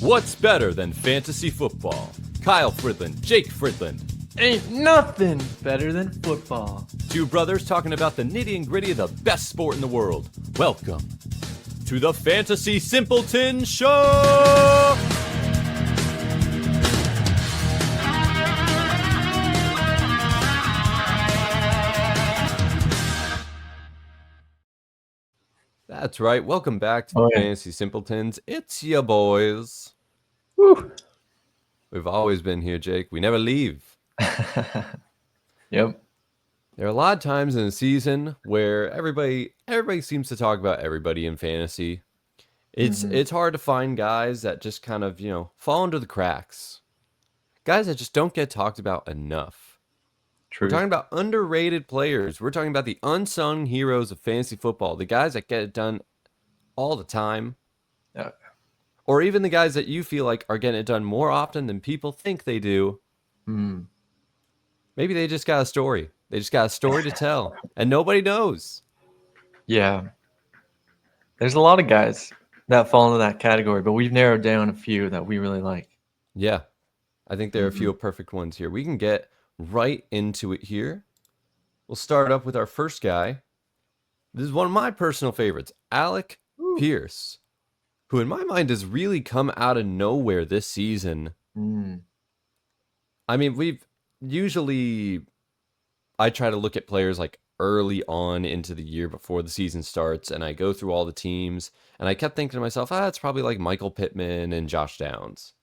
What's better than fantasy football? Kyle Fridland, Jake Fridland. Ain't nothing better than football. Two brothers talking about the nitty and gritty of the best sport in the world. Welcome to the Fantasy Simpletons Show! That's right. Welcome back to the Fantasy Simpletons. It's ya boys. Woo. We've always been here, Jake. We never leave. Yep. There are a lot of times in a season where everybody seems to talk about everybody in fantasy. It's hard to find guys that just kind of, fall under the cracks. Guys that just don't get talked about enough. True. We're talking about underrated players. We're talking about the unsung heroes of fantasy football. The guys that get it done all the time. Yeah. Or even the guys that you feel like are getting it done more often than people think they do. Maybe they just got a story. They just got a story to tell. And nobody knows. Yeah. There's a lot of guys that fall into that category, but we've narrowed down a few that we really like. Yeah. I think there are a few perfect ones here. We can get right into it here. We'll start up with our first guy. This is one of my personal favorites, Alec Pierce, who in my mind has really come out of nowhere this season. I mean, I try to look at players like early on into the year before the season starts, and I go through all the teams, and I kept thinking to myself, it's probably like Michael Pittman and Josh Downs.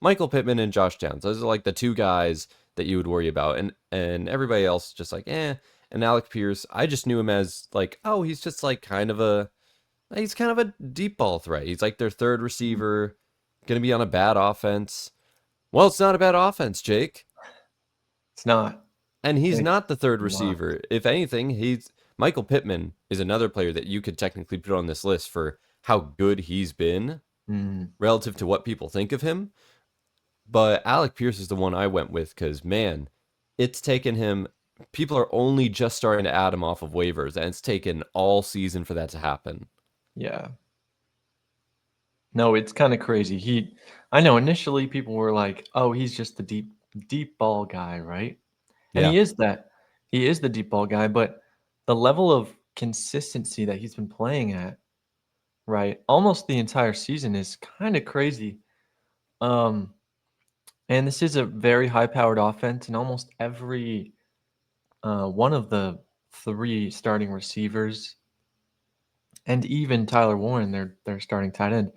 Michael Pittman and Josh Downs. Those are like the two guys that you would worry about. And everybody else just like, And Alec Pierce, I just knew him as like, he's just like he's kind of a deep ball threat. He's like their third receiver, going to be on a bad offense. Well, it's not a bad offense, Jake. It's not. And he's not the third receiver. If anything, Michael Pittman is another player that you could technically put on this list for how good he's been relative to what people think of him. But Alec Pierce is the one I went with because, man, it's taken him. People are only just starting to add him off of waivers, and it's taken all season for that to happen. Yeah. No, it's kind of crazy. I know initially people were like, he's just the deep ball guy, right? And he is that. He is the deep ball guy, but the level of consistency that he's been playing at, right, almost the entire season is kind of crazy. And this is a very high-powered offense, and almost every one of the three starting receivers, and even Tyler Warren, their starting tight end,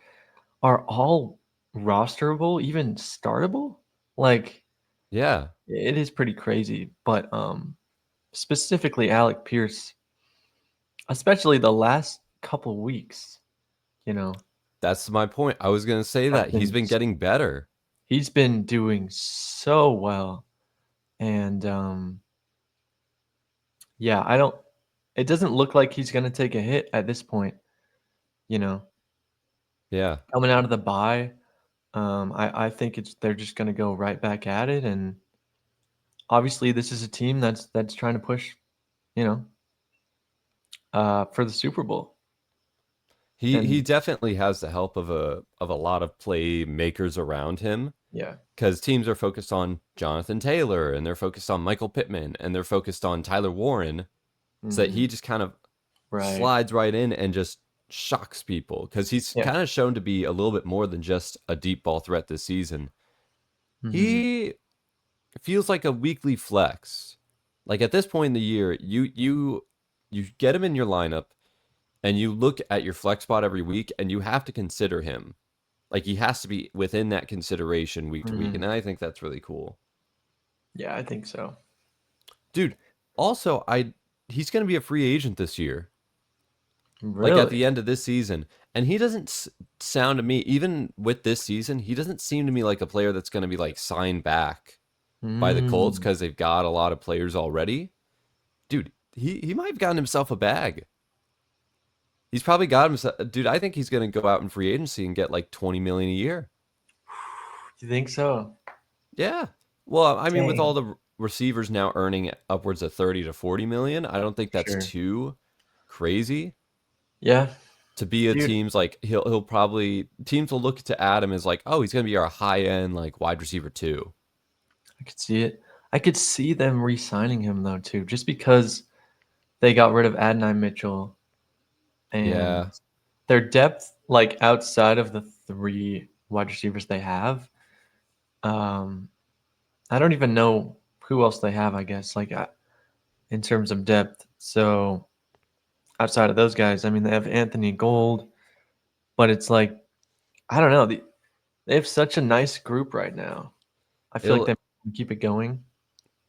are all rosterable, even startable. Like, yeah, it is pretty crazy. But specifically Alec Pierce, especially the last couple weeks, That's my point. I was going to say that. He's been getting better. He's been doing so well. And it doesn't look like he's going to take a hit at this point, Yeah. Coming out of the bye, I think they're just going to go right back at it. And obviously this is a team that's trying to push, for the Super Bowl. He definitely has the help of a lot of playmakers around him. Yeah. Because teams are focused on Jonathan Taylor, and they're focused on Michael Pittman, and they're focused on Tyler Warren, so that he just kind of slides right in and just shocks people. Because he's kind of shown to be a little bit more than just a deep ball threat this season. He feels like a weekly flex. Like at this point in the year, you get him in your lineup, and you look at your flex spot every week, and you have to consider him. Like, he has to be within that consideration week to week, and I think that's really cool. Yeah, I think so. Dude, also, he's going to be a free agent this year. Really? Like, at the end of this season. And he doesn't sound to me, even with this season, he doesn't seem to me like a player that's going to be, like, signed back by the Colts because they've got a lot of players already. Dude, he might have gotten himself a bag. He's probably got himself. Dude, I think he's going to go out in free agency and get like $20 million a year. You think so? Yeah. Well, I mean, with all the receivers now earning upwards of 30 to 40 million, I don't think that's too crazy. Yeah. to be a Dude, team's like he'll probably teams will look to add him as like, oh, he's gonna be our high end like wide receiver too. I could see it. I could see them re-signing him though too, just because they got rid of Adonai Mitchell Yeah, and their depth, like outside of the three wide receivers they have. Um, I don't even know who else they have. I guess like in terms of depth. So outside of those guys, I mean, they have Anthony Gold, but it's like I don't know. They have such a nice group right now. I feel like it'll they can keep it going.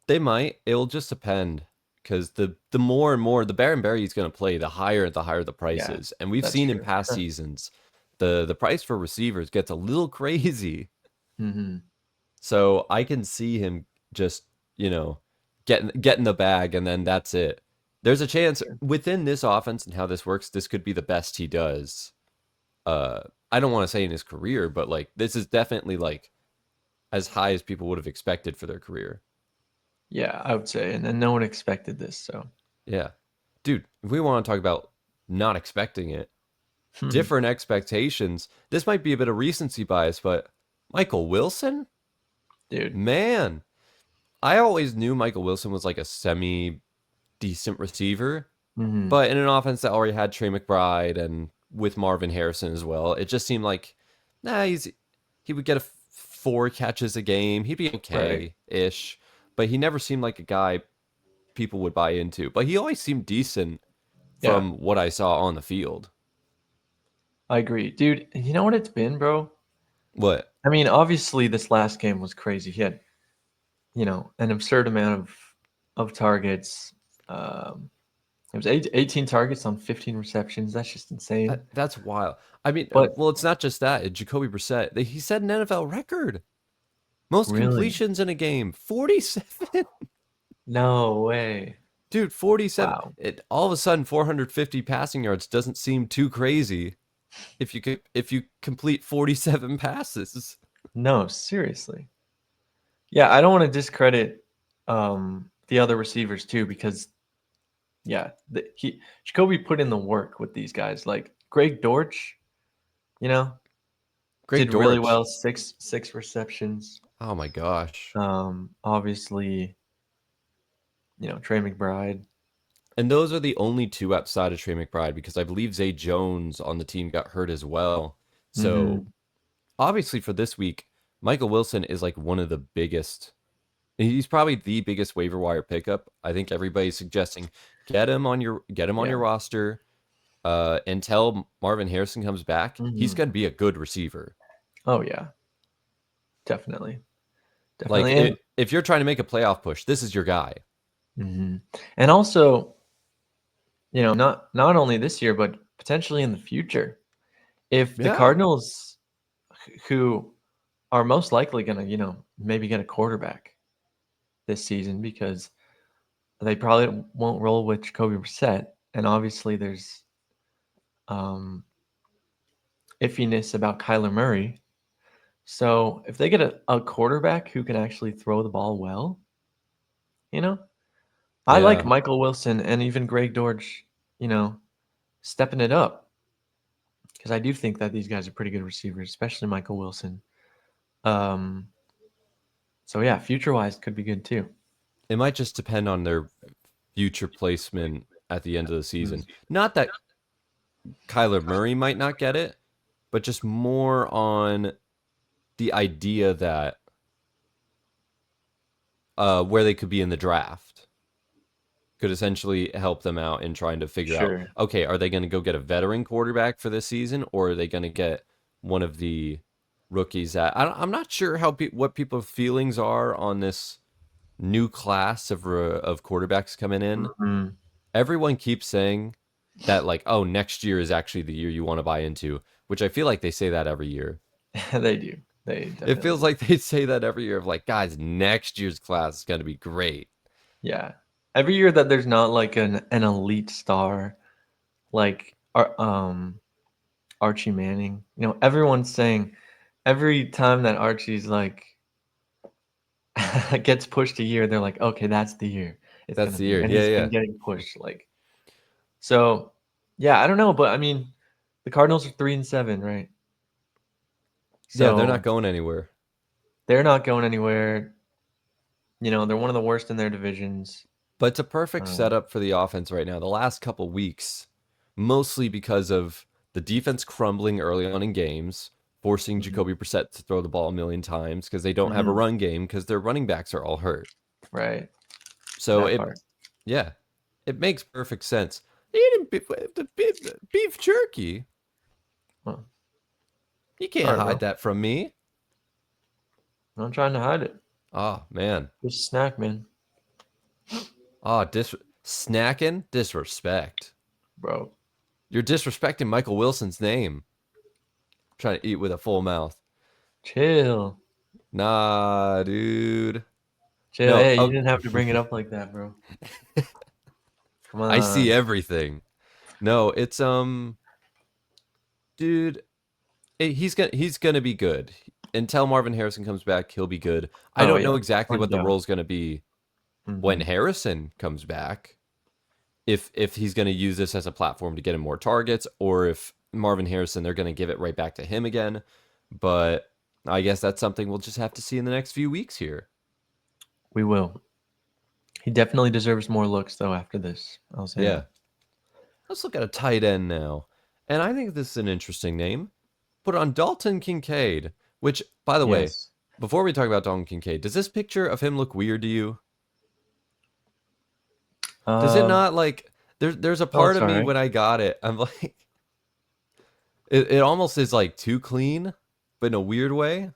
they might. It'll just depend because the more and more the Baron Berry is gonna play, the higher the price Yeah, is, and we've that's seen in true. past seasons the price for receivers gets a little crazy. Mm-hmm. So I can see him just, you know, getting the bag and then that's it. There's a chance within this offense and how this works, this could be the best he does. Uh, I don't want to say in his career, but like this is definitely like as high as people would have expected for their career. Yeah, I would say, and no one expected this. So, Yeah. Dude, if we want to talk about not expecting it, different expectations, this might be a bit of recency bias, but Michael Wilson? dude. Man, I always knew Michael Wilson was like a semi decent receiver, Mm-hmm. but in an offense that already had Trey McBride and with Marvin Harrison as well, it just seemed like, he would get 4 catches a game. He'd be Right. okay ish, but he never seemed like a guy people would buy into. But he always seemed decent Yeah, from what I saw on the field. I agree, dude. You know what it's been, bro? What? I mean, obviously, this last game was crazy. He had, an absurd amount of targets. It was 18 targets on 15 receptions. That's just insane. That's wild. I mean, But well, it's not just that. Jacoby Brissett, he set an NFL record. Most really, completions in a game, 47. no way. Dude, 47. Wow. All of a sudden 450 passing yards doesn't seem too crazy if you complete 47 passes. No, seriously. Yeah, I don't want to discredit the other receivers too because yeah, Jacoby put in the work with these guys. Like Greg Dortch, you know, Greg did really Dortch. well. Six receptions. Oh my gosh. Obviously, Trey McBride. And those are the only two outside of Trey McBride because I believe Zay Jones on the team got hurt as well. So Mm-hmm. obviously for this week, Michael Wilson is like one of the biggest. He's probably the biggest waiver wire pickup. I think everybody's suggesting get him on Yeah. your roster. Until Marvin Harrison comes back, he's Mm-hmm. going to be a good receiver. Oh yeah, definitely, Like definitely, and if you're trying to make a playoff push, this is your guy. mhm. And also, not only this year, but potentially in the future, if the Yeah, Cardinals, who are most likely gonna, maybe get a quarterback this season because they probably won't roll with Jacoby Brissett, and obviously there's um, iffiness about Kyler Murray. So if they get a quarterback who can actually throw the ball well, you know, I like yeah. Michael Wilson and even Greg Dortch, you know, stepping it up because I do think that these guys are pretty good receivers, especially Michael Wilson. Um, so yeah, future wise could be good too. It might just depend on their future placement at the end of the Mm. season. Not that Kyler Murray might not get it, but just more on the idea that where they could be in the draft could essentially help them out in trying to figure out, Sure. okay, are they going to go get a veteran quarterback for this season, or are they going to get one of the rookies that I'm not sure what people's feelings are on this new class of quarterbacks coming in. Mhm. Everyone keeps saying that like, oh, next year is actually the year you want to buy into, which I feel like they say that every year. They do. They It definitely feels do. like they say that every year of like, guys, next year's class is going to be great. Yeah. Every year that there's not like an elite star like Archie Manning, everyone's saying every time that Archie's like gets pushed a year, they're like, okay, that's the year it's That's gonna the be. year. And Yeah, he's yeah. been getting pushed like so yeah, I don't know, but I mean, The Cardinals are 3-7, right? Yeah, they're So not going anywhere. they're not going anywhere. They're one of the worst in their divisions. But it's a perfect setup for the offense right now. The last couple weeks, mostly because of the defense crumbling early on in games, forcing Jacoby Brissett to throw the ball a million times because they don't have a run game because their running backs are all hurt. Right. So That part. it makes perfect sense. Eating beef jerky. Well, You can't all right, hide bro. that from me. I'm not trying to hide it. Oh man. Just a snack, man. Oh, snacking disrespect. Bro. You're disrespecting Michael Wilson's name. Trying to eat with a full mouth. Chill. Nah, dude. Chill. No, Hey, you didn't have to bring it up like that, bro. Come I see on. everything. No, it's dude, he's gonna be good. Until Marvin Harrison comes back, he'll be good. I Oh don't yeah. know exactly No what the doubt. role's gonna be when Harrison comes back. If he's gonna use this as a platform to get him more targets, or if Marvin Harrison they're gonna give it right back to him again. But I guess that's something we'll just have to see in the next few weeks here. We will. He definitely deserves more looks though after this. I'll say Yeah. that. Let's look at a tight end now. And I think this is an interesting name. Put on Dalton Kincaid, which, by the way, Yes. before we talk about Dalton Kincaid, does this picture of him look weird to you? Does it Um. not? Like, there's a No, part it's of all me right. when I got it, I'm like, it almost is like too clean, but in a weird way.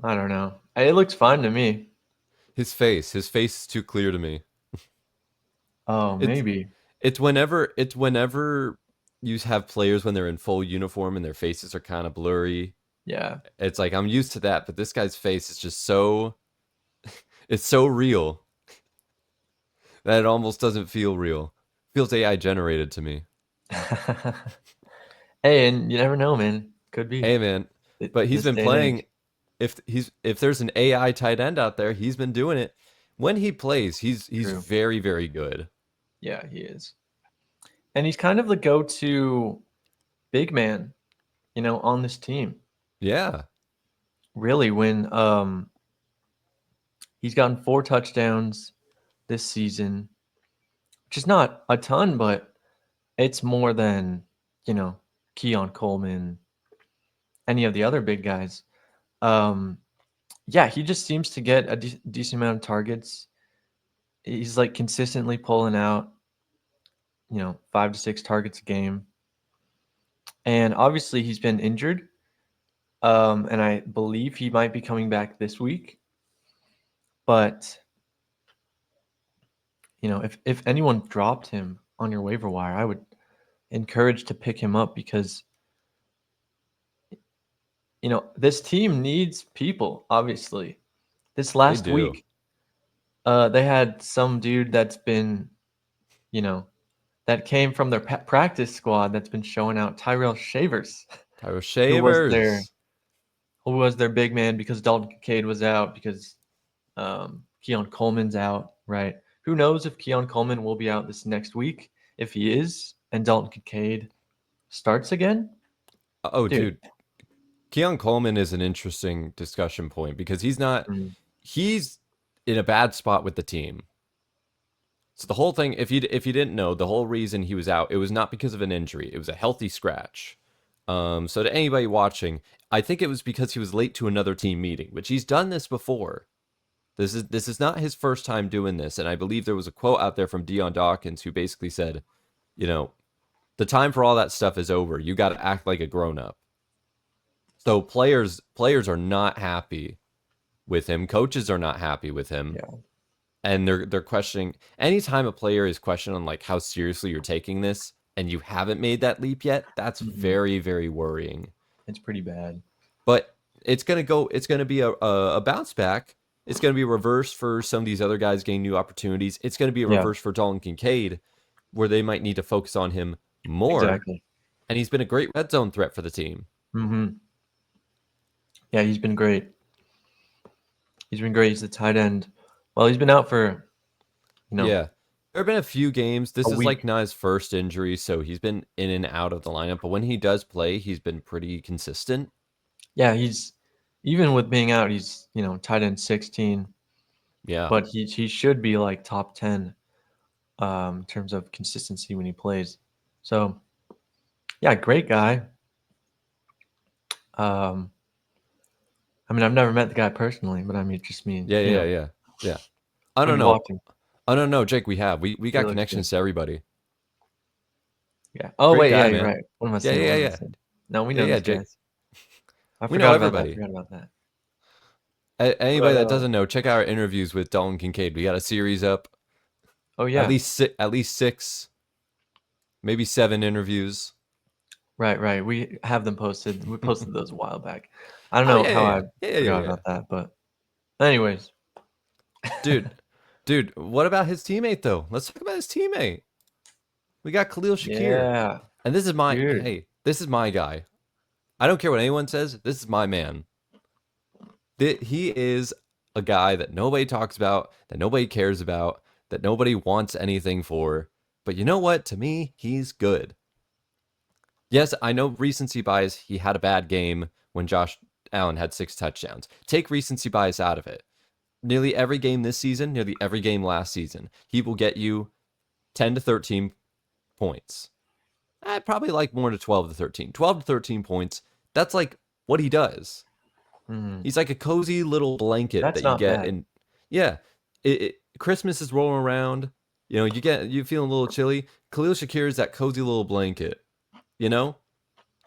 I don't know. It looks fine to me. His face is too clear to me. Oh, It's maybe. it's whenever you have players when they're in full uniform and their faces are kind of blurry. Yeah. It's like I'm used to that, but this guy's face is just so it's so real that it almost doesn't feel real. Feels AI generated to me. Hey, and you never know, man. Could be. Hey man, but he's This been day and playing. age. If there's an AI tight end out there, he's been doing it. When he plays, he's True. very very good. Yeah, he is. And he's kind of the go-to big man, on this team. Yeah, Really, when he's gotten 4 touchdowns this season, which is not a ton, but it's more than, Keon Coleman, any of the other big guys. Um, yeah, he just seems to get a decent amount of targets. He's like consistently pulling out, 5 to 6 targets a game. And obviously he's been injured. And I believe he might be coming back this week. But, if anyone dropped him on your waiver wire, I would encourage to pick him up because, this team needs people, obviously. This they last do. week, they had some dude that's been, you know, that came from their practice squad that's been showing out, Tyrell Shavers, Tyro who was their Shavers. who was their big man because Dalton Kincaid was out, because Keon Coleman's out, right? Who knows if Keon Coleman will be out this next week? If he is, and Dalton Kincaid starts again, Oh, dude. dude, Keon Coleman is an interesting discussion point because he's in a bad spot with the team. So the whole thing, if you didn't know, the whole reason he was out, it was not because of an injury. It was a healthy scratch. So to anybody watching, I think it was because he was late to another team meeting, which he's done this before. This is not his first time doing this, and I believe there was a quote out there from Deion Dawkins who basically said, you know, the time for all that stuff is over. You got to act like a grown up. So players are not happy with him. Coaches are not happy with him. Yeah. And they're questioning anytime a player is questioning on like how seriously you're taking this and you haven't made that leap yet, that's very, very worrying. It's pretty bad. But it's gonna be a bounce back. It's gonna be a reverse for some of these other guys getting new opportunities. It's gonna be a Yeah, reverse for Dalton Kincaid, where they might need to focus on him more. exactly. And he's been a great red zone threat for the team. hmm Yeah, he's been great. He's been great. He's the tight end. Well, he's been out for, Yeah. There have been a few games. This a is like week. not his first injury, so he's been in and out of the lineup. But when he does play, he's been pretty consistent. Yeah, he's even with being out, he's tight end 16, Yeah. but he should be like top 10 in terms of consistency when he plays. So yeah, great guy. Um, I mean, I've never met the guy personally, but I mean, just mean Yeah. I don't we've know. walked him. I don't know, Jake. We He got looks connections good. to everybody. Yeah. Oh Great wait, yeah, guy, you're man. right. What am I Yeah, saying? yeah, What am I yeah, saying? No, we yeah, know yeah, these Jake. guys. I We know forgot about that. everybody. Forgot about that. Anybody But that doesn't know, check out our interviews with Dalton Kincaid. We got a series up. oh yeah, At least 6, maybe 7 interviews. right. We have them posted. We posted those a while back. I don't Oh know yeah, how yeah, I yeah, yeah, yeah, forgot yeah. about that, but anyways. Dude, what about his teammate though? Let's talk about his teammate. We got Khalil Shakir, Yeah, and dude. this is my guy. I don't care what anyone says. This is my man. He is a guy that nobody talks about, that nobody cares about, that nobody wants anything for. But you know what? To me, he's good. Yes, I know recency bias. He had a bad game when Josh Allen had 6 touchdowns. Take recency bias out of it. Nearly every game this season, nearly every game last season, he will get you 10 to 13 points. I'd probably like more to 12 to 13. 12 to 13 points. That's like what he does. Mhm. He's like a cozy little blanket That's that you not get bad. in. Yeah, Christmas is rolling around. You feeling a little chilly. Khalil Shakir is that cozy little blanket. You know,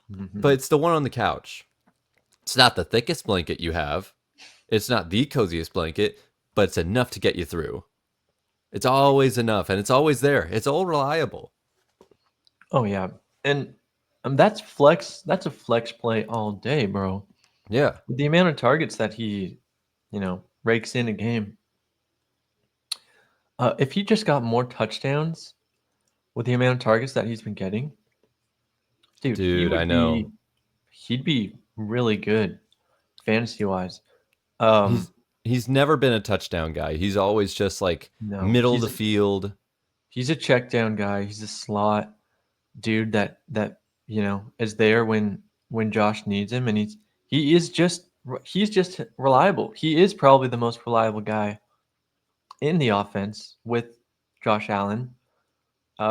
but Mhm. it's the one on the couch. It's not the thickest blanket you have. It's not the coziest blanket, but it's enough to get you through. It's always enough, and it's always there. It's all reliable. Oh yeah, and that's flex. That's a flex play all day, bro. Yeah, The amount of targets that he, rakes in a game. If he just got more touchdowns with the amount of targets that he's been getting, dude, dude, I know. he'd be really good fantasy wise. He's Um, he's never been a touchdown guy. He's always just like no, middle of the field. he's a check down guy. He's a slot dude that is there when Josh needs him, and he is just he's just reliable. He is probably the most reliable guy in the offense with Josh Allen,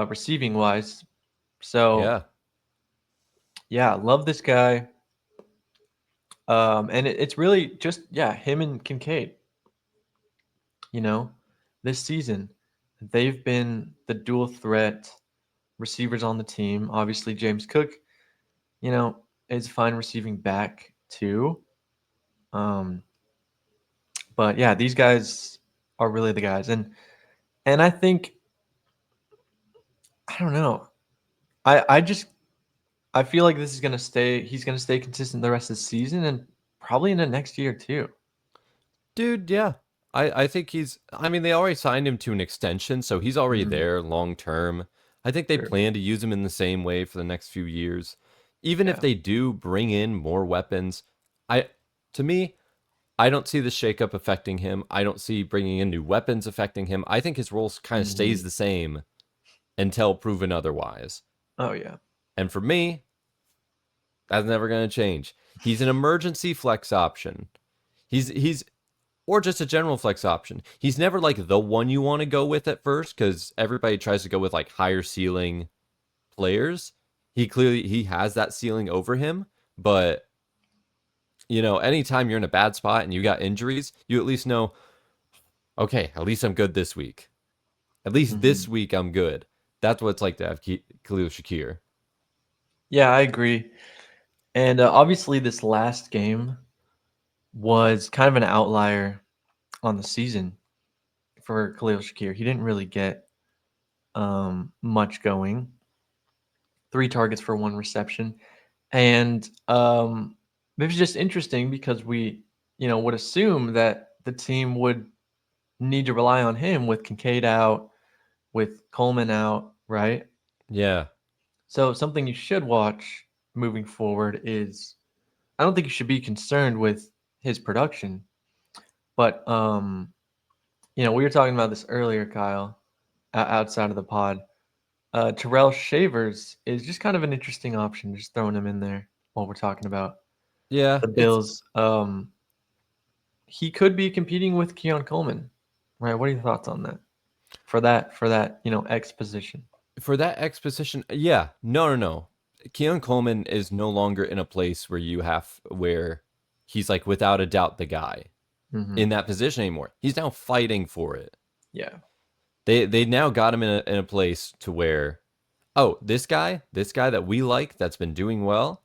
receiving wise. So Yeah, yeah, love this guy. And it's really just him and Kincaid. You know, this season they've been the dual threat receivers on the team. Obviously, James Cook, is fine receiving back too. Um, but yeah, these guys are really the guys, and I think I don't know. I just I feel like this is gonna stay. He's gonna stay consistent the rest of the season and probably in the next year too. dude. Yeah, I think he's. I mean, they already signed him to an extension, so he's already Mm, there long term. I think they true. plan to use him in the same way for the next few years. Even if Yeah. they do bring in more weapons, I to me, I don't see the shakeup affecting him. I don't see bringing in new weapons affecting him. I think his role kind of Hmm. stays the same until proven otherwise. Oh yeah. And for me, that's never going to change. He's an emergency flex option. He's or just a general flex option. He's never like the one you want to go with at first because everybody tries to go with like higher ceiling players. He has that ceiling over him, but anytime you're in a bad spot and you got injuries, you at least know, okay, at least I'm good this week. At least Hmm. this week I'm good. That's what it's like to have Khalil Shakir. Yeah, I agree. And obviously, this last game was kind of an outlier on the season for Khalil Shakir. He didn't really get much going. 3 targets for 1 reception. And it was just interesting because we, would assume that the team would need to rely on him with Kincaid out, with Coleman out, right? Yeah. So something you should watch moving forward is I don't think you should be concerned with his production, but we were talking about this earlier, Kyle. outside of the pod. Terrell Shavers is just kind of an interesting option. Just throwing him in there while we're talking about the Bills. He could be competing with Keon Coleman, right? What are your thoughts on that? For that, X position. For that X position, yeah, no. Keon Coleman is no longer in a place where he's like without a doubt the guy in that position anymore. He's now fighting for it. Yeah. They now got him in a place to where, oh, this guy that we like, that's been doing well,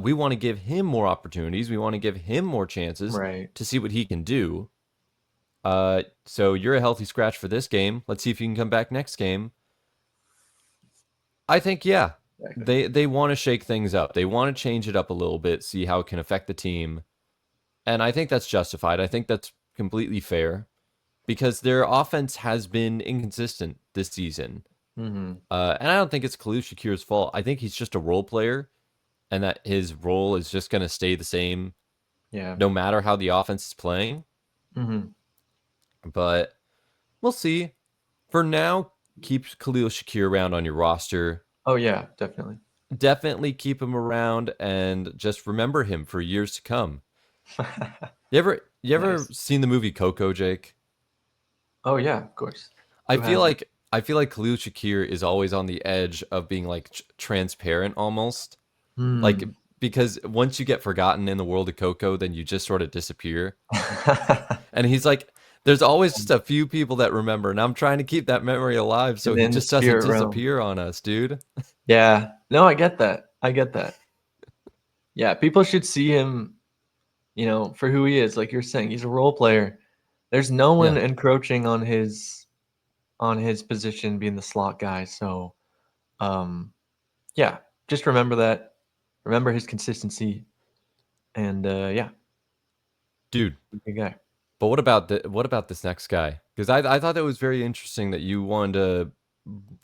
we want to give him more opportunities. We want to give him more chances to see what he can do. So you're a healthy scratch for this game. Let's see if you can come back next game. I think, yeah, they want to shake things up. They want to change it up a little bit, see how it can affect the team. And I think that's justified. I think that's completely fair because their offense has been inconsistent this season. And I don't think it's Khalil Shakir's fault. I think he's just a role player and that his role is just going to stay the same no matter how the offense is playing. But we'll see. For now, keep Khalil Shakir around on your roster. Oh, yeah, definitely. Definitely keep him around and just remember him for years to come. You ever seen the movie Coco, Jake? Oh, yeah, of course. I feel like Khalil Shakir is always on the edge of being like transparent almost. Like, because once you get forgotten in the world of Coco, then you just sort of disappear. And he's like, there's always just a few people that remember, and I'm trying to keep that memory alive so he just doesn't disappear on us, dude. Yeah. No, I get that. Yeah, people should see him, for who he is. Like you're saying, he's a role player. There's no one encroaching on his position being the slot guy. So, yeah, just remember that. Remember his consistency. And, yeah. Dude. Good guy. But what about this next guy? Because I thought that was very interesting that you wanted to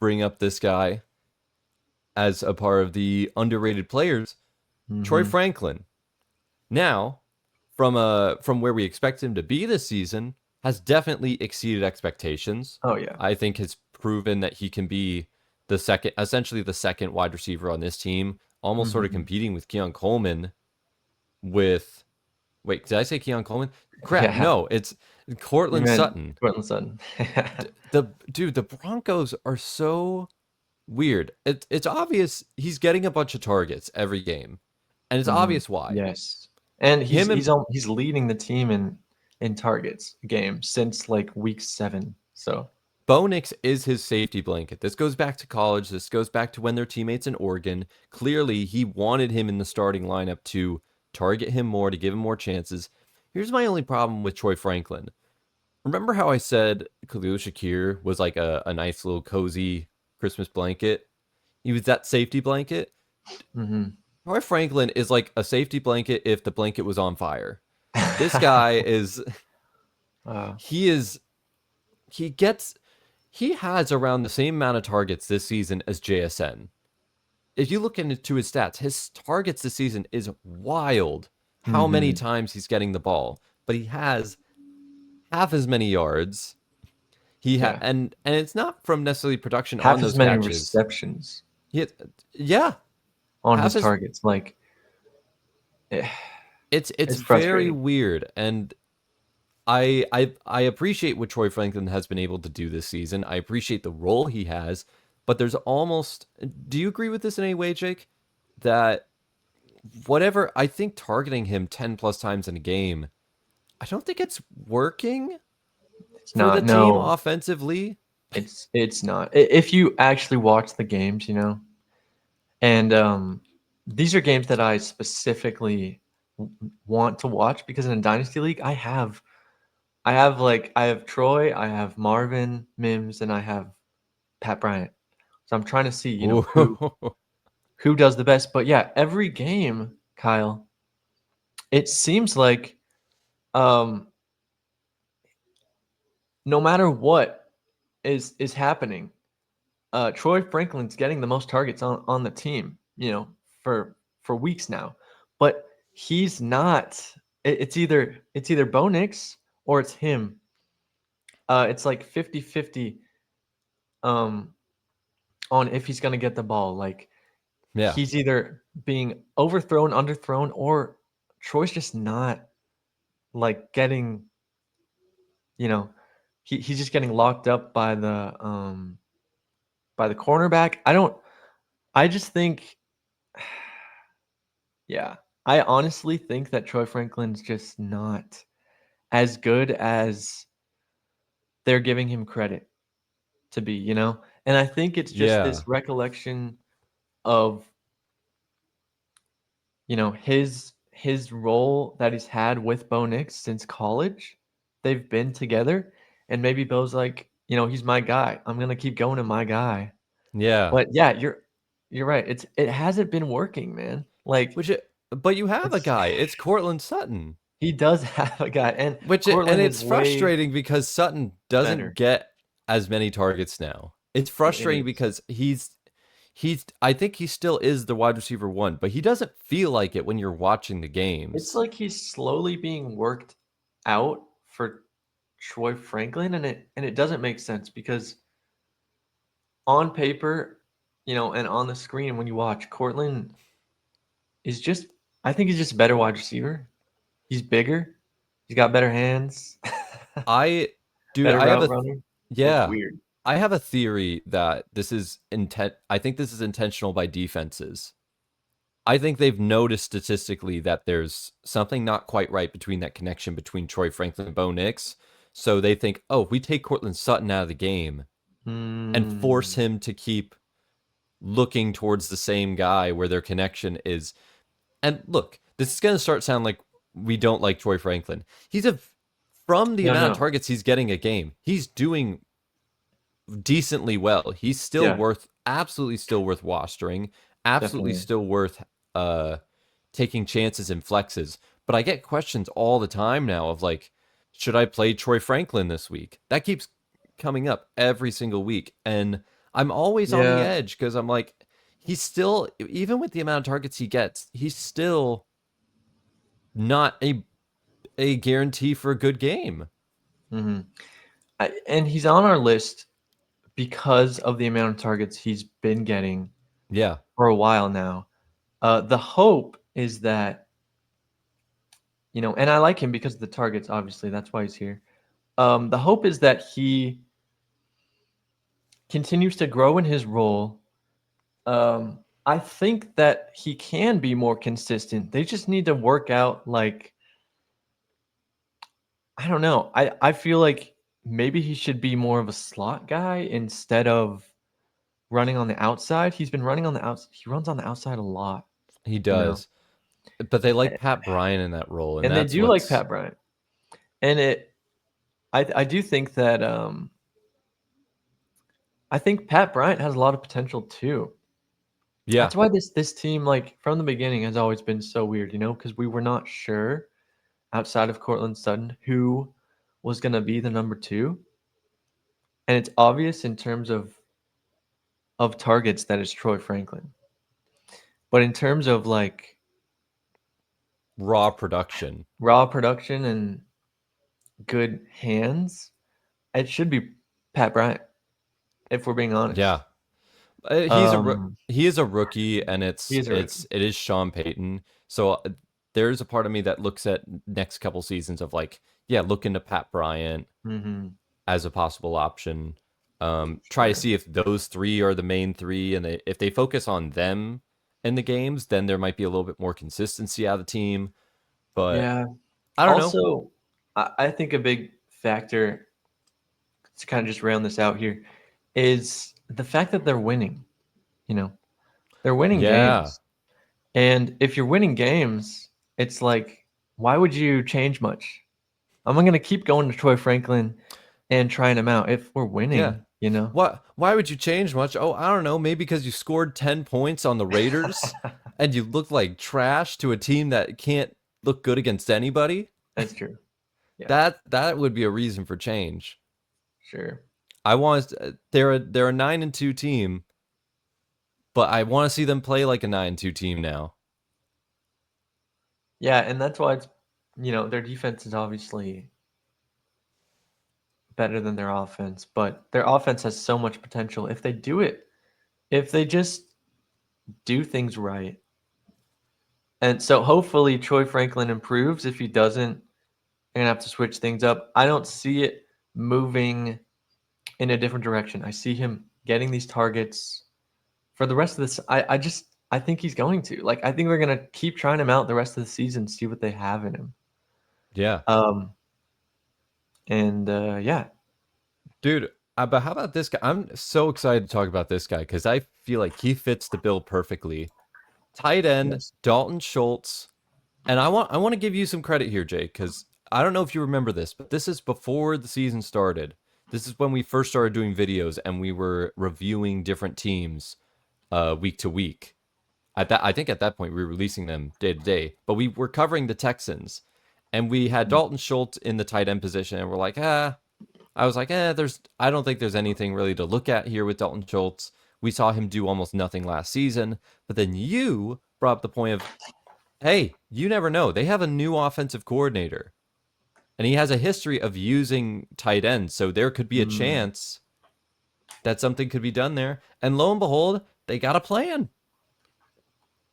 bring up this guy as a part of the underrated players. Troy Franklin. Now, from where we expect him to be this season, has definitely exceeded expectations. Oh yeah. I think has proven that he can be essentially the second wide receiver on this team, almost sort of competing with Keon Coleman Wait, did I say Keon Coleman? Crap, no, it's Cortland Sutton. Cortland Sutton. The Broncos are so weird. It's obvious he's getting a bunch of targets every game, and it's obvious why. Yes, and he's leading the team in targets game since like week 7. So Bo Nix is his safety blanket. This goes back to college. This goes back to when they're teammates in Oregon. Clearly, he wanted him in the starting lineup to target him more, to give him more chances. Here's my only problem with Troy Franklin. Remember how I said Khalil Shakir was like a nice little cozy Christmas blanket? He was that safety blanket. Troy Franklin is like a safety blanket if the blanket was on fire. This guy is... He has around the same amount of targets this season as JSN. If you look into his stats, his targets this season is wild. How many times he's getting the ball, but he has half as many yards. And it's not from necessarily production half on those as many catches. Receptions. On his targets, like it's very weird, and I appreciate what Troy Franklin has been able to do this season. I appreciate the role he has. But there's almost... Do you agree with this in any way, Jake? That I think targeting him 10 plus times in a game, I don't think it's working for the team offensively. It's not. If you actually watch the games, and these are games that I specifically want to watch because in a Dynasty League, I have Troy, I have Marvin Mims, and I have Pat Bryant. So I'm trying to see, who does the best. But yeah, every game, Kyle, it seems like no matter what is happening, Troy Franklin's getting the most targets on the team, for weeks now. But he's not. It's either Bo Nix or it's him. It's like 50-50 on if he's going to get the ball. Like, Yeah. he's either being overthrown, underthrown, or Troy's just not like getting, he's just getting locked up by the cornerback. I just think, yeah, I honestly think that Troy Franklin's just not as good as they're giving him credit to be, And I think it's just Yeah. this recollection of, his role that he's had with Bo Nix since college. They've been together, and maybe Bo's like, he's my guy. I'm gonna keep going to my guy. Yeah. But yeah, you're right. It hasn't been working, man. Like, But you have a it's guy. It's Cortland Sutton. he does have a guy, and And Cortland is it's way frustrating because Sutton doesn't better. get as many targets now. It's It frustrating is. because I think he still is the wide receiver one, but he doesn't feel like it when you're watching the It's games. like he's slowly being worked out for Troy Franklin, and it doesn't make sense because on paper, and on the screen when you watch, Cortland is just, I think he's just a better wide receiver. He's bigger. He's got better hands. I Dude, Better I have route a running. It's yeah. weird. I have a theory that I think this is intentional by defenses. I think they've noticed statistically that there's something not quite right between that connection between Troy Franklin and Bo Nix. So they think, oh, if we take Cortland Sutton out of the game and force Mm, him to keep looking towards the same guy where their connection is. And look, this is going to start sound like we don't like Troy Franklin. From the no, amount of no. targets he's getting a game, he's doing decently well. He's Yeah, absolutely still worth rostering, absolutely definitely. still worth taking chances and flexes. But I get questions all the time now of like, should I play Troy Franklin this week? That keeps coming up every single week. And I'm always on the Yeah. edge because I'm like, he's still, even with the amount of targets he gets, he's still not a guarantee for a good game. hmm And he's on our list because of the amount of targets he's been getting Yeah. for a while now. The hope is that, and I like him because of the targets, obviously. That's why he's here. The hope is that he continues to grow in his role. I think that he can be more consistent. They just need to work out, like, I don't know. I feel like maybe he should be more of a slot guy instead of running on the outside. He's been running on the outside. He runs on the outside a lot, He you know. does. But they like A- Pat Bryant in that role, and And they that's do like what's Pat Bryant. And I do think that I think Pat Bryant has a lot of potential too. yeah. That's why this team, like, from the beginning, has always been so weird, because we were not sure outside of Cortland Sutton who was going to be the number two. And it's obvious in terms of targets that it's Troy Franklin. But in terms of like Raw production. raw production and good hands, it should be Pat Bryant, if we're being honest. Yeah. Um, He is a rookie, and he is a rookie. it is Sean Payton. So there's a part of me that looks at next couple seasons of like, yeah, look into Pat Bryant Mm-hmm. as a possible option. Try to Sure. see if those three are the main three, and if they focus on them in the games, then there might be a little bit more consistency out of the team. But Yeah. I don't know. Also, I think a big factor to kind of just round this out here is the fact that they're winning. You know, they're winning Yeah, games. And if you're winning games, it's like, why would you change much? I'm going to keep going to Troy Franklin and trying him out if we're yeah. winning. Why would you change much? Oh, I don't know. Maybe because you scored 10 points on the Raiders and you look like trash to a team that can't look good against anybody. That's true. Yeah, That would be a reason for change. sure. They're a 9-2 team, but I want to see them play like a 9-2 team now. Yeah, and that's why it's, their defense is obviously better than their offense, but their offense has so much potential if they just do things right. And so hopefully Troy Franklin improves. If he doesn't, they're going to have to switch things up. I don't see it moving in a different direction. I see him getting these targets for the rest of this. I think he's going to. Like, I think they're going to keep trying him out the rest of the season, see what they have in him. Yeah. Yeah. Dude, but how about this guy? I'm so excited to talk about this guy because I feel like he fits the bill perfectly. Tight end, Yes. Dalton Schultz. And I want to give you some credit here, Jake, because I don't know if you remember this, but this is before the season started. This is when we first started doing videos and we were reviewing different teams week to week. I think at that point we were releasing them day to day, but we were covering the Texans, and we had Dalton Schultz in the tight end position, and we're like, I was like, I don't think there's anything really to look at here with Dalton Schultz. We saw him do almost nothing last season, but then you brought up the point of, hey, you never know. They have a new offensive coordinator, and he has a history of using tight ends, so there could be a chance that something could be done there. And lo and behold, they got a plan.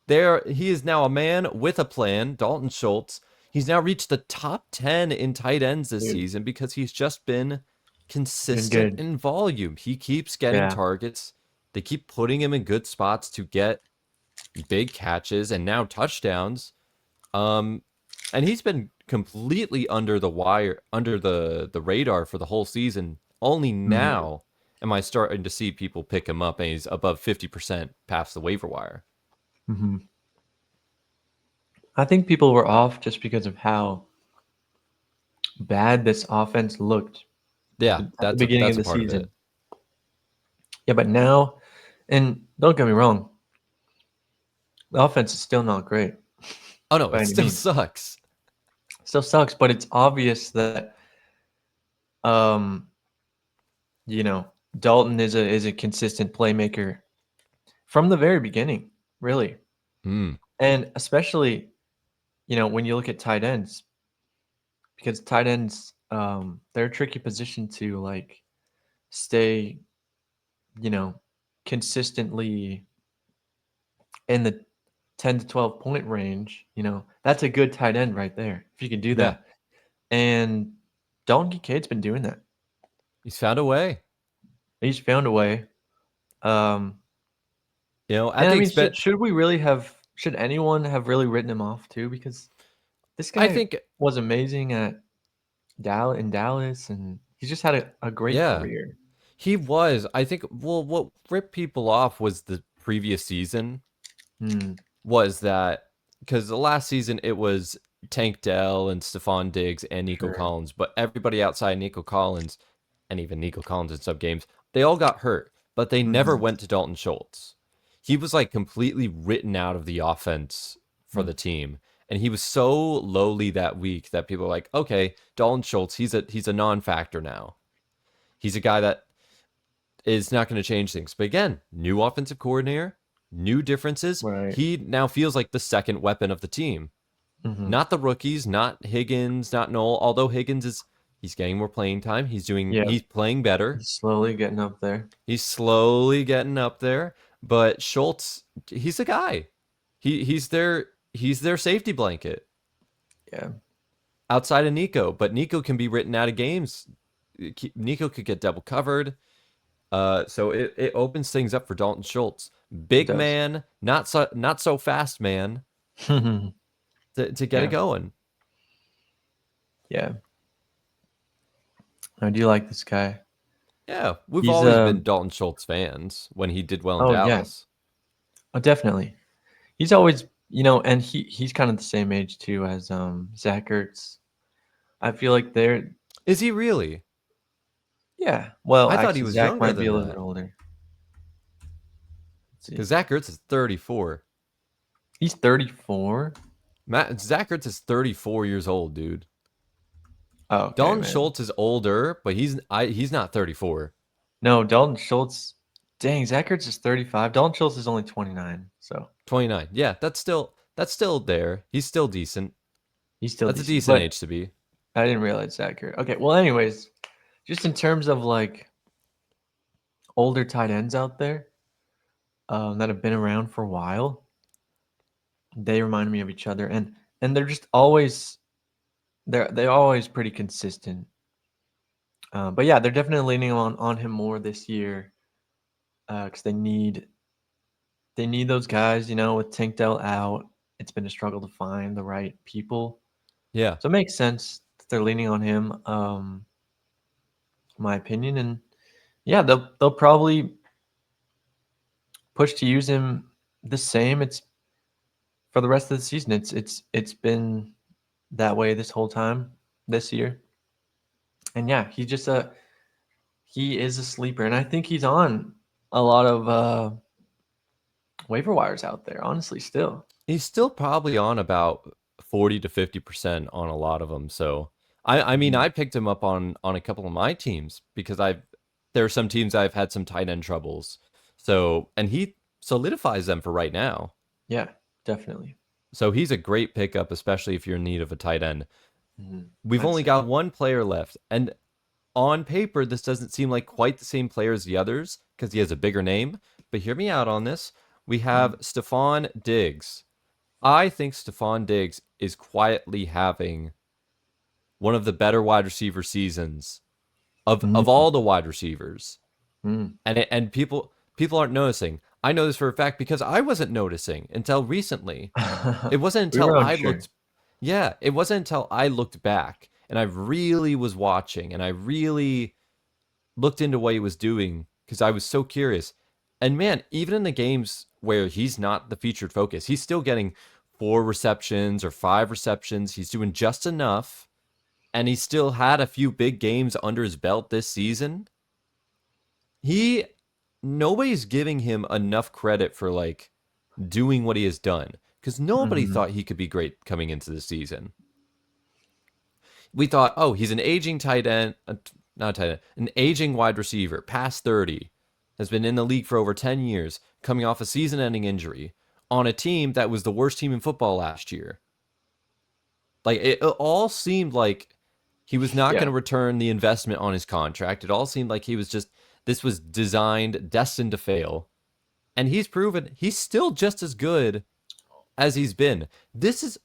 He is now a man with a plan, Dalton Schultz. He's now reached the top 10 in tight ends this season because he's just been consistent in volume. He keeps getting targets. They keep putting him in good spots to get big catches and now touchdowns. And he's been completely under the wire, under the radar for the whole season. Only now am I starting to see people pick him up, and he's above 50% past the waiver wire. Mm-hmm. I think people were off just because of how bad this offense looked. Yeah, at the beginning of the part season. Of it. Yeah, but now, and don't get me wrong, the offense is still not great. Oh no, it still sucks. Still sucks, but it's obvious that, Dalton is a consistent playmaker from the very beginning, really. And especially, when you look at tight ends, because tight ends, they're a tricky position to like stay, consistently in the 10 to 12 point range. That's a good tight end right there if you can do that. And Dalton Kincaid's been doing that. He's found a way. Should anyone have really written him off too? Because this guy was amazing in Dallas, and he's just had a great career. He was. I think, what ripped people off was the previous season. Was that, because the last season it was Tank Dell and Stefon Diggs and Nico Collins, but everybody outside Nico Collins, and even Nico Collins in some games, they all got hurt, but they never went to Dalton Schultz. He was like completely written out of the offense for the team, and he was so lowly that week that people are like, okay, Dalton Schultz, he's a non-factor now. He's a guy that is not going to change things. But again, new offensive coordinator, new differences. Right. He now feels like the second weapon of the team. Not the rookies, not Higgins, not Noel. Although Higgins he's getting more playing time. He's playing better. He's slowly getting up there. But Schultz, he's the guy. He's their safety blanket. Yeah. Outside of Nico, but Nico can be written out of games. Nico could get double covered. So it opens things up for Dalton Schultz. Big man, not so fast man. to get it going. Yeah. I do like this guy. Yeah, we've always been Dalton Schultz fans when he did well in Dallas. Yeah. Oh, definitely. He's always, and he's kind of the same age too as Zach Ertz. I feel like they're. Is he really? Yeah. Well, I thought he was Zach younger might be a than little that. bit older. Because Zach Ertz is 34. He's 34? Zach Ertz is 34 years old, dude. Oh, okay, Dalton Schultz is older, but he's not 34. No, Dalton Schultz. Dang, Zach Ertz is 35. Dalton Schultz is only 29. So 29. Yeah, that's still there. He's still decent. He's still a decent age to be. I didn't realize Zach Ertz. Okay, well, anyways, just in terms of like older tight ends out there that have been around for a while, they remind me of each other, and they're just always they're always pretty consistent. But yeah, they're definitely leaning on him more this year because they need those guys. With Tank Dell out, it's been a struggle to find the right people. Yeah. So it makes sense that they're leaning on him, in my opinion. And yeah, they'll probably push to use him the same. It's for the rest of the season. It's been that way this whole time this year. And yeah, he is a sleeper, and I think he's on a lot of waiver wires out there. Honestly, still. He's still probably on about 40 to 50% on a lot of them. So I mean, I picked him up on a couple of my teams because there are some teams I've had some tight end troubles. So, and he solidifies them for right now. Yeah, definitely. So he's a great pickup, especially if you're in need of a tight end. Mm-hmm. We've only got one player left, and on paper, this doesn't seem like quite the same player as the others because he has a bigger name. But hear me out on this. We have Stefon Diggs. I think Stefon Diggs is quietly having one of the better wide receiver seasons of all the wide receivers. And people aren't noticing. I know this for a fact because I wasn't noticing until recently. It wasn't until it wasn't until I looked back and I really was watching and I really looked into what he was doing because I was so curious. And man, even in the games where he's not the featured focus, he's still getting 4 receptions or 5 receptions. He's doing just enough. And he still had a few big games under his belt this season. Nobody's giving him enough credit for like doing what he has done because nobody thought he could be great coming into the season. We thought, oh, he's an aging tight end, not tight end, an aging wide receiver, past 30, has been in the league for over 10 years, coming off a season-ending injury on a team that was the worst team in football last year. Like, it all seemed like he was not going to return the investment on his contract. It all seemed like this was destined to fail. And he's proven he's still just as good as he's been. This is,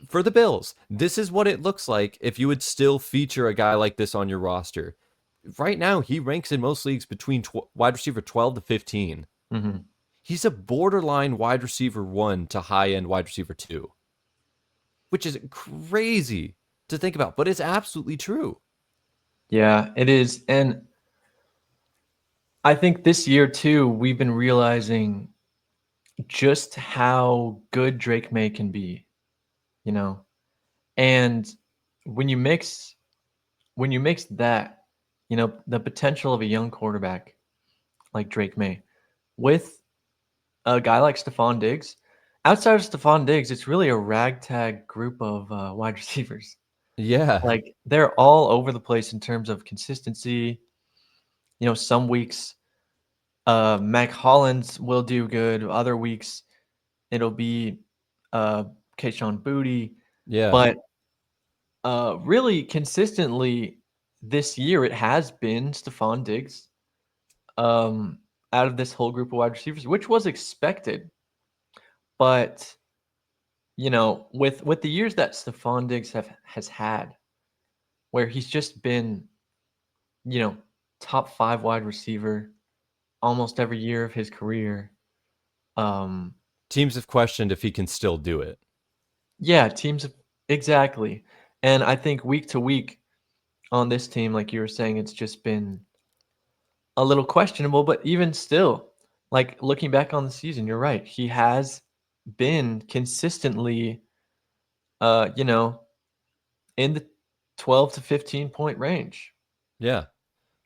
for the Bills, this is what it looks like if you would still feature a guy like this on your roster. Right now, he ranks in most leagues between wide receiver 12 to 15. Mm-hmm. He's a borderline wide receiver 1 to high-end wide receiver 2, which is crazy to think about, but it's absolutely true. Yeah, it is. And I think this year, too, we've been realizing just how good Drake May can be, and when you mix that, the potential of a young quarterback like Drake May with a guy like Stefon Diggs, outside of Stefon Diggs, it's really a ragtag group of wide receivers. Yeah. Like they're all over the place in terms of consistency. Some weeks Mac Hollins will do good. Other weeks it'll be Kayshon Boutte. Yeah. But really consistently this year it has been Stefon Diggs out of this whole group of wide receivers, which was expected. But with the years that Stefon Diggs has had, where he's just been, top 5 wide receiver almost every year of his career. Teams have questioned if he can still do it. Yeah, exactly. And I think week to week on this team, like you were saying, it's just been a little questionable. But even still, like looking back on the season, you're right. He has been consistently, in the 12 to 15 point range. Yeah.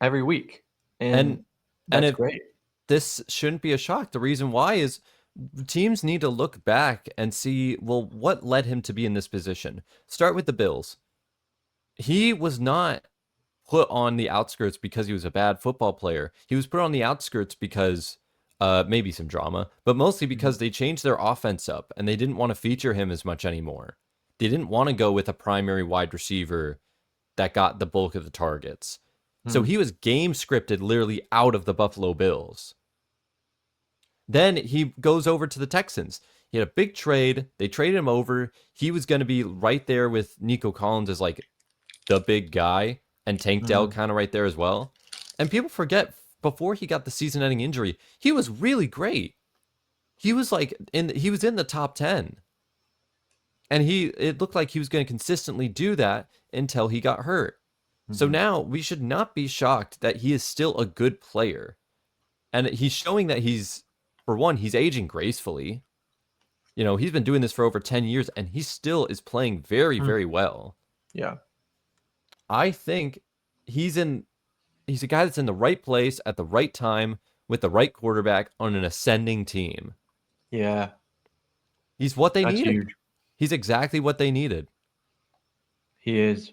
Every week. And that's great. This shouldn't be a shock. The reason why is teams need to look back and see, well, what led him to be in this position? Start with the Bills. He was not put on the outskirts because he was a bad football player. He was put on the outskirts because maybe some drama, but mostly because they changed their offense up and they didn't want to feature him as much anymore. They didn't want to go with a primary wide receiver that got the bulk of the targets. So he was game scripted literally out of the Buffalo Bills. Then he goes over to the Texans. He had a big trade. They traded him over. He was going to be right there with Nico Collins as like the big guy, and Tank Dell kind of right there as well. And people forget, before he got the season-ending injury, he was really great. He was like he was in the top 10. And it looked like he was going to consistently do that until he got hurt. So now we should not be shocked that he is still a good player. And he's showing that for one, he's aging gracefully. You know, he's been doing this for over 10 years, and he still is playing very, very well. Yeah. I think he's a guy that's in the right place at the right time with the right quarterback on an ascending team. Yeah. He's what they needed. Huge. He's exactly what they needed. He is.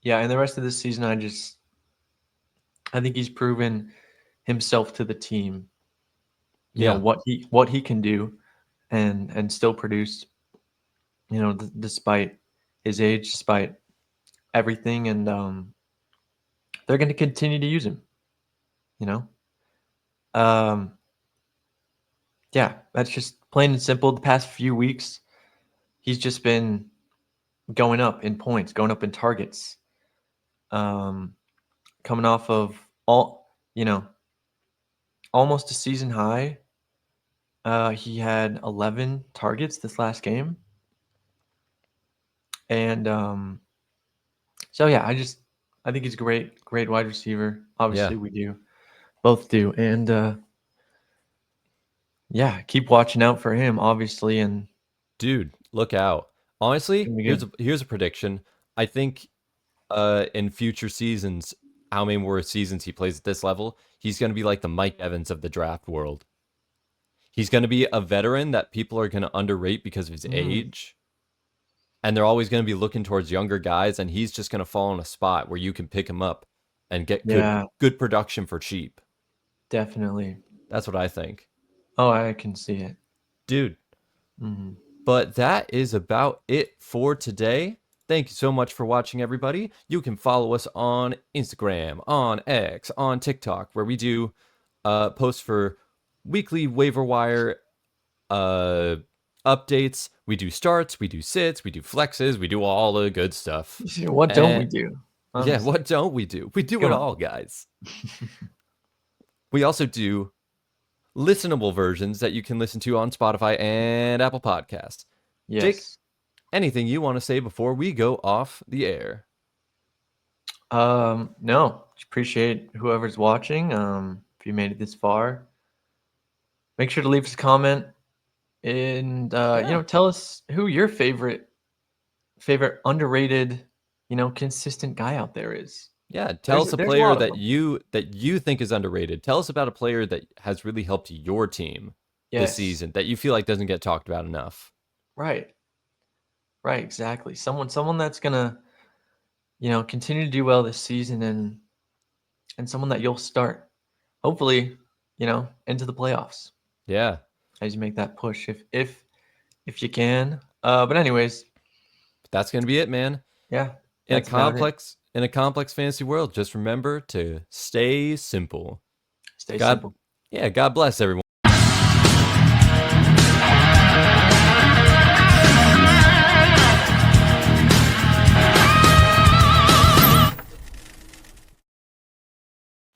Yeah, and the rest of this season, I think he's proven himself to the team. You know, what he can do, and still produce. You know, despite his age, despite everything, and they're going to continue to use him. You know, yeah, that's just plain and simple. The past few weeks, he's just been going up in points, going up in targets. Coming off of almost a season high. He had 11 targets this last game. And so yeah, I think he's great wide receiver. Obviously we both do. And yeah, keep watching out for him, obviously. And dude, look out. Honestly, here's a prediction. I think in future seasons, how many more seasons he plays at this level, he's going to be like the Mike Evans of the draft world. He's going to be a veteran that people are going to underrate because of his age. And they're always going to be looking towards younger guys, and he's just going to fall in a spot where you can pick him up and get good production for cheap. Definitely. That's what I think. Oh, I can see it. Dude. But that is about it for today. Thank you so much for watching, everybody. You can follow us on Instagram, on X, on TikTok, where we do posts for weekly waiver wire updates. We do starts, we do sits, we do flexes, we do all the good stuff. What don't we do? Honestly. Yeah, what don't we do? We do it all, guys. We also do listenable versions that you can listen to on Spotify and Apple Podcasts. Yes. Jake, anything you want to say before we go off the air? No. Appreciate whoever's watching. If you made it this far, make sure to leave us a comment and tell us who your favorite underrated, consistent guy out there is. Yeah, tell us a player that you think is underrated. Tell us about a player that has really helped your team this season that you feel like doesn't get talked about enough. Right, exactly. Someone that's gonna, continue to do well this season, and someone that you'll start, hopefully, into the playoffs. Yeah, as you make that push, if you can. But anyways, that's gonna be it, man. Yeah. In a complex fantasy world, just remember to stay simple. Stay simple. Yeah, God bless everyone.